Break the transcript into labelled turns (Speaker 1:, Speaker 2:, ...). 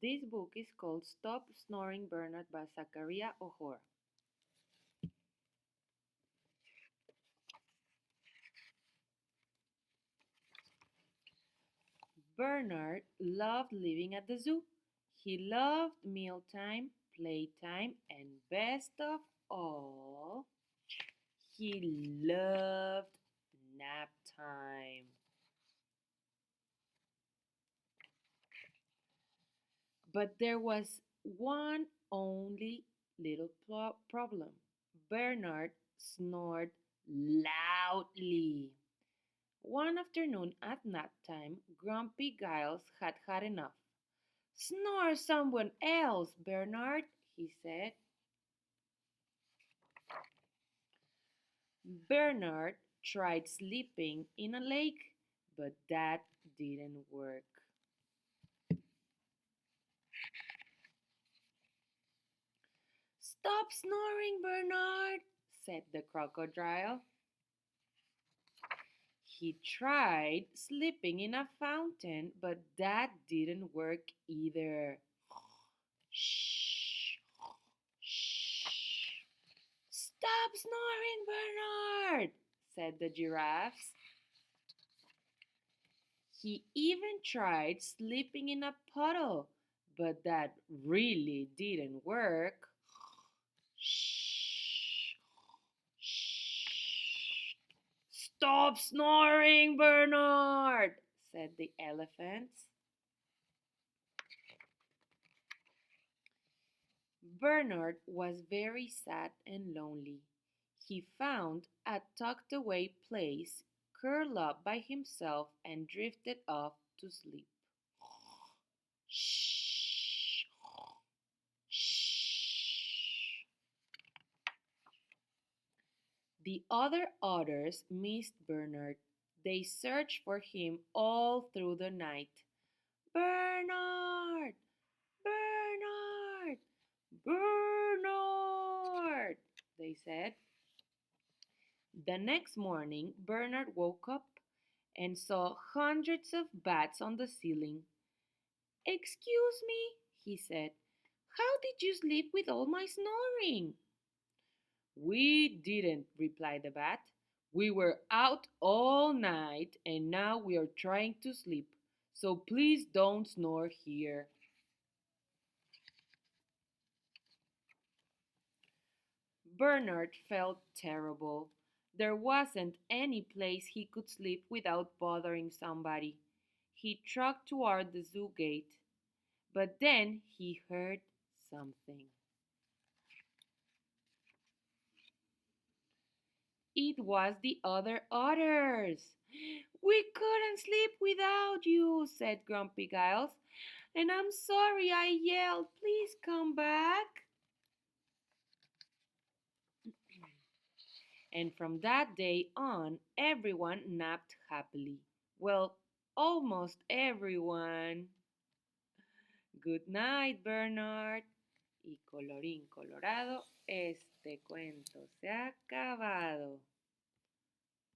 Speaker 1: This book is called Stop Snoring, Bernard by Zachariah O'Hore. Bernard loved living at the zoo. He loved mealtime, playtime, and best of all, he loved nap time. But there was one only little problem. Bernard snored loudly. One afternoon at nap time, Grumpy Giles had had enough. Snore someone else, Bernard, he said. Bernard tried sleeping in a lake, but that didn't work. Stop snoring, Bernard, said the crocodile. He tried sleeping in a fountain, but that didn't work either. Shh, shh. Stop snoring, Bernard, said the giraffes. He even tried sleeping in a puddle, but that really didn't work. Shh, shh. Stop snoring, Bernard, said the elephants. Bernard was very sad and lonely. He found a tucked away place, curled up by himself, and drifted off to sleep. Shh, shh. The other otters missed Bernard. They searched for him all through the night. Bernard! Bernard! Bernard! They said. The next morning, Bernard woke up and saw hundreds of bats on the ceiling. Excuse me, he said. How did you sleep with all my snoring? We didn't, replied the bat. We were out all night and now we are trying to sleep. So please don't snore here. Bernard felt terrible. There wasn't any place he could sleep without bothering somebody. He trotted toward the zoo gate, but then he heard something. It was the other otters. We couldn't sleep without you, said Grumpy Giles. And I'm sorry I yelled. Please come back. And from that day on, everyone napped happily. Well, almost everyone. Good night, Bernard. Y colorín colorado, este cuento se ha acabado.